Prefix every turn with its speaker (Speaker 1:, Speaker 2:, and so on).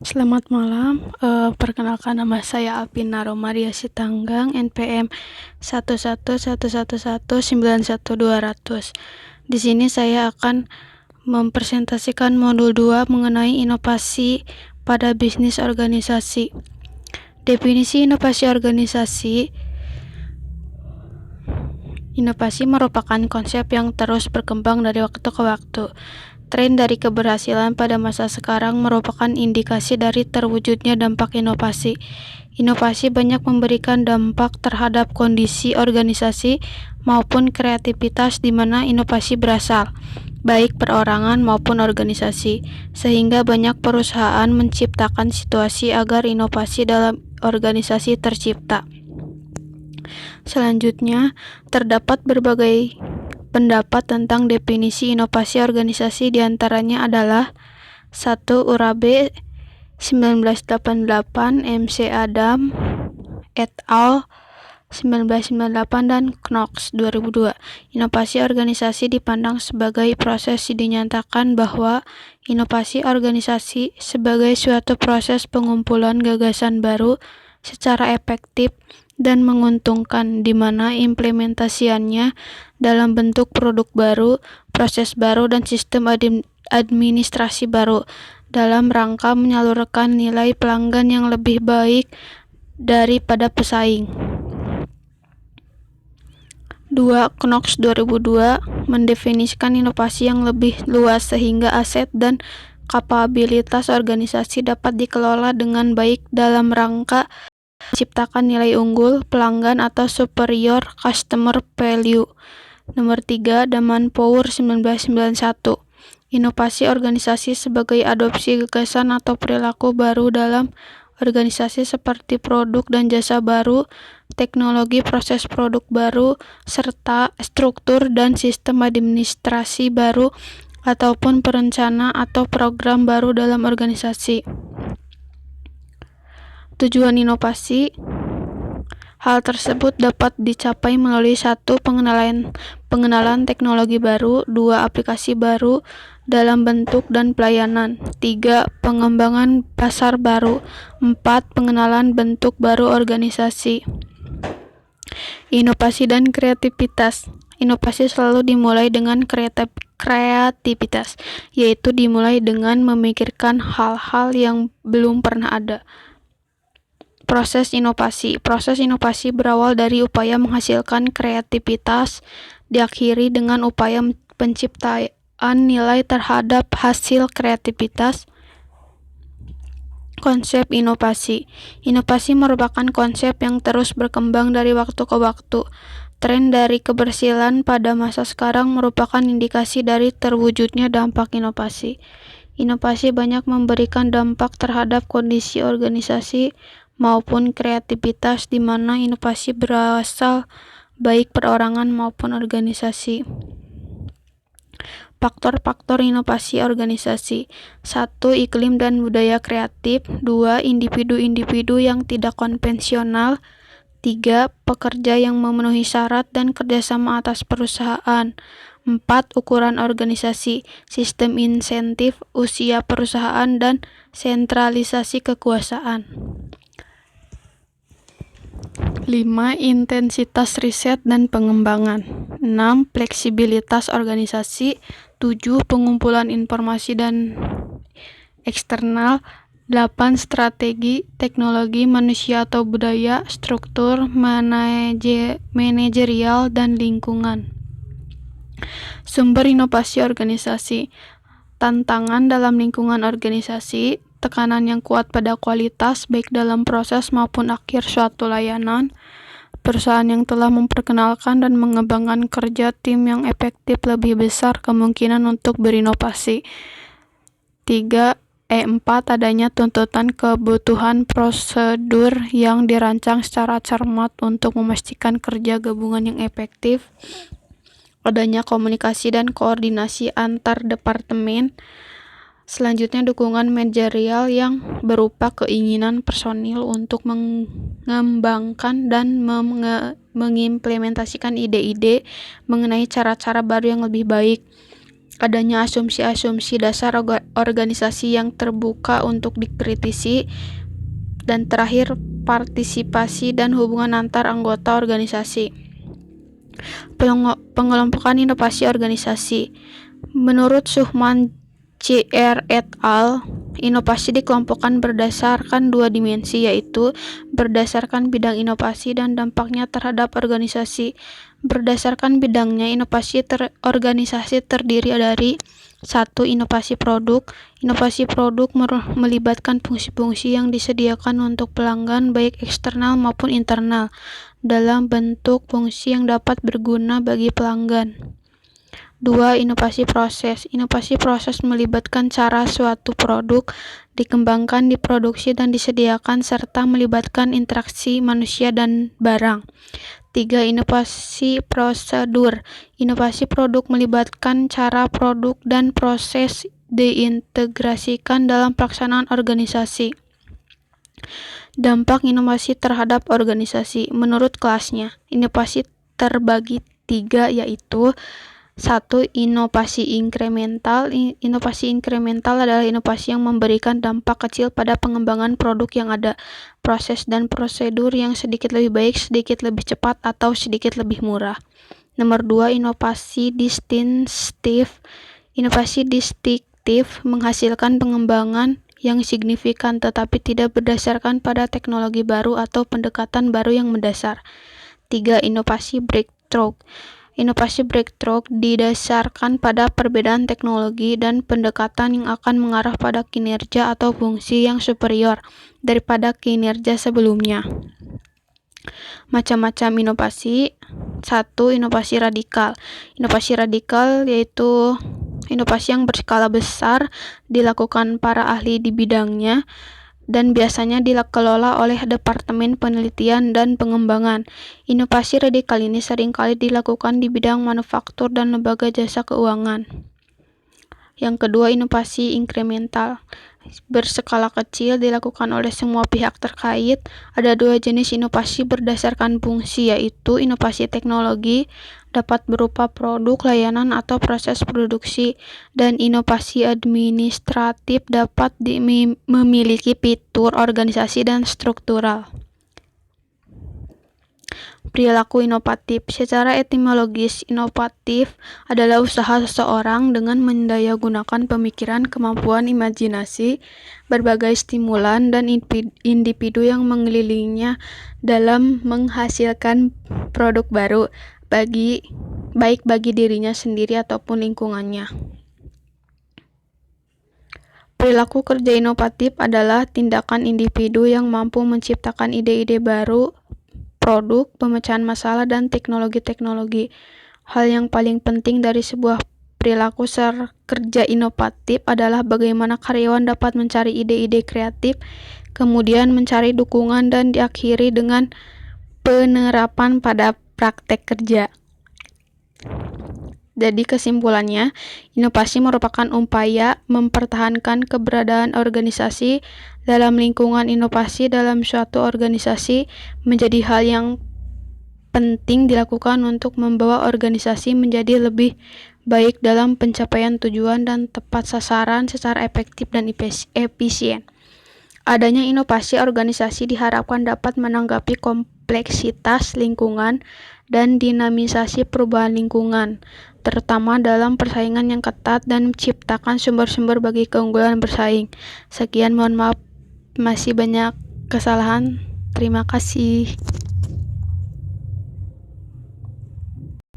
Speaker 1: Selamat malam, perkenalkan nama saya Alpina Romaria Sitanggang, NPM 11111191200. Di sini saya akan mempresentasikan modul 2 mengenai inovasi pada bisnis organisasi. Definisi inovasi organisasi. Inovasi merupakan konsep yang terus berkembang dari waktu ke waktu. Tren dari keberhasilan pada masa sekarang merupakan indikasi dari terwujudnya dampak inovasi. Inovasi banyak memberikan dampak terhadap kondisi organisasi maupun kreativitas di mana inovasi berasal, baik perorangan maupun organisasi, sehingga banyak perusahaan menciptakan situasi agar inovasi dalam organisasi tercipta. Selanjutnya, terdapat berbagai pendapat tentang definisi inovasi organisasi, diantaranya adalah 1. Urabe 1988, MC Adam et al. 1998 dan Knox 2002. Inovasi organisasi dipandang sebagai proses dinyatakan bahwa inovasi organisasi sebagai suatu proses pengumpulan gagasan baru secara efektif dan menguntungkan, di mana implementasiannya dalam bentuk produk baru, proses baru, dan sistem administrasi baru dalam rangka menyalurkan nilai pelanggan yang lebih baik daripada pesaing. 2. Knox 2002 mendefinisikan inovasi yang lebih luas sehingga aset dan kapabilitas organisasi dapat dikelola dengan baik dalam rangka menciptakan nilai unggul pelanggan atau superior customer value. Nomor 3. Damanpour 1991. Inovasi organisasi sebagai adopsi gagasan atau perilaku baru dalam organisasi seperti produk dan jasa baru, teknologi proses produk baru, serta struktur dan sistem administrasi baru ataupun perencana atau program baru dalam organisasi. Tujuan inovasi. Hal tersebut dapat dicapai melalui 1. Pengenalan teknologi baru, 2. Aplikasi baru dalam bentuk dan pelayanan, 3. Pengembangan pasar baru, 4. Pengenalan bentuk baru organisasi. Inovasi dan kreativitas. Inovasi selalu dimulai dengan kreativitas, yaitu dimulai dengan memikirkan hal-hal yang belum pernah ada. Proses inovasi. Proses inovasi berawal dari upaya menghasilkan kreativitas, diakhiri dengan upaya penciptaan nilai terhadap hasil kreativitas. Konsep inovasi. Inovasi merupakan konsep yang terus berkembang dari waktu ke waktu. Tren dari keberhasilan pada masa sekarang merupakan indikasi dari terwujudnya dampak inovasi. Inovasi banyak memberikan dampak terhadap kondisi organisasi maupun kreativitas, di mana inovasi berasal baik perorangan maupun organisasi. Faktor-faktor inovasi organisasi. 1. Iklim dan budaya kreatif. 2. Individu-individu yang tidak konvensional. 3. Pekerja yang memenuhi syarat dan kerjasama atas perusahaan. 4. Ukuran organisasi, sistem insentif, usia perusahaan, dan sentralisasi kekuasaan. 5. Intensitas riset dan pengembangan. 6. Fleksibilitas organisasi. 7. Pengumpulan informasi dan eksternal. 8. Strategi, teknologi, manusia atau budaya, struktur, manajerial, dan lingkungan. Sumber inovasi organisasi. Tantangan dalam lingkungan organisasi, tekanan yang kuat pada kualitas baik dalam proses maupun akhir suatu layanan, perusahaan yang telah memperkenalkan dan mengembangkan kerja tim yang efektif, lebih besar kemungkinan untuk berinovasi. 4. Adanya tuntutan kebutuhan prosedur yang dirancang secara cermat untuk memastikan kerja gabungan yang efektif. Adanya komunikasi dan koordinasi antar departemen. Selanjutnya, dukungan manajerial yang berupa keinginan personil untuk mengembangkan dan mengimplementasikan ide-ide mengenai cara-cara baru yang lebih baik. adanya asumsi-asumsi dasar organisasi yang terbuka untuk dikritisi, dan terakhir partisipasi dan hubungan antar anggota organisasi. Pengelompokan inovasi organisasi. Menurut Suhman C.R. et al., inovasi dikelompokkan berdasarkan dua dimensi, yaitu berdasarkan bidang inovasi dan dampaknya terhadap organisasi. Berdasarkan bidangnya, inovasi organisasi terdiri dari 1. Inovasi produk. Inovasi produk melibatkan fungsi-fungsi yang disediakan untuk pelanggan baik eksternal maupun internal dalam bentuk fungsi yang dapat berguna bagi pelanggan. 2. Inovasi proses. Inovasi proses melibatkan cara suatu produk dikembangkan, diproduksi, dan disediakan, serta melibatkan interaksi manusia dan barang. 3. Inovasi prosedur. Inovasi produk melibatkan cara produk dan proses diintegrasikan dalam pelaksanaan organisasi. Dampak inovasi terhadap organisasi. Menurut kelasnya, inovasi terbagi 3, yaitu 1. Inovasi inkremental. Inovasi inkremental adalah inovasi yang memberikan dampak kecil pada pengembangan produk yang ada, proses dan prosedur yang sedikit lebih baik, sedikit lebih cepat, atau sedikit lebih murah. Nomor 2. Inovasi distinktif. Inovasi distinktif menghasilkan pengembangan yang signifikan tetapi tidak berdasarkan pada teknologi baru atau pendekatan baru yang mendasar. 3. Inovasi breakthrough. Inovasi breakthrough didasarkan pada perbedaan teknologi dan pendekatan yang akan mengarah pada kinerja atau fungsi yang superior daripada kinerja sebelumnya. Macam-macam inovasi. 1. Inovasi radikal. Inovasi radikal yaitu inovasi yang berskala besar, dilakukan para ahli di bidangnya, dan biasanya dikelola oleh Departemen Penelitian dan Pengembangan. Inovasi radikal ini seringkali dilakukan di bidang manufaktur dan lembaga jasa keuangan. Yang kedua, inovasi inkremental. Berskala kecil, dilakukan oleh semua pihak terkait. Ada 2 jenis inovasi berdasarkan fungsi, yaitu inovasi teknologi, dapat berupa produk, layanan, atau proses produksi, dan inovasi administratif dapat memiliki fitur organisasi dan struktural. Perilaku inovatif. Secara etimologis, inovatif adalah usaha seseorang dengan mendayagunakan pemikiran, kemampuan imajinasi, berbagai stimulan, dan individu yang mengelilinginya dalam menghasilkan produk baru, baik bagi dirinya sendiri ataupun lingkungannya. Perilaku kerja inovatif adalah tindakan individu yang mampu menciptakan ide-ide baru, produk, pemecahan masalah, dan teknologi-teknologi. Hal yang paling penting dari sebuah perilaku kerja inovatif adalah bagaimana karyawan dapat mencari ide-ide kreatif, kemudian mencari dukungan, dan diakhiri dengan penerapan pada praktek kerja. Jadi kesimpulannya, inovasi merupakan upaya mempertahankan keberadaan organisasi. Dalam lingkungan inovasi dalam suatu organisasi menjadi hal yang penting dilakukan untuk membawa organisasi menjadi lebih baik dalam pencapaian tujuan dan tepat sasaran secara efektif dan efisien. Adanya inovasi organisasi diharapkan dapat menanggapi kompleksitas lingkungan dan dinamisasi perubahan lingkungan, terutama dalam persaingan yang ketat, dan menciptakan sumber-sumber bagi keunggulan bersaing. Sekian, mohon maaf masih banyak kesalahan. Terima kasih.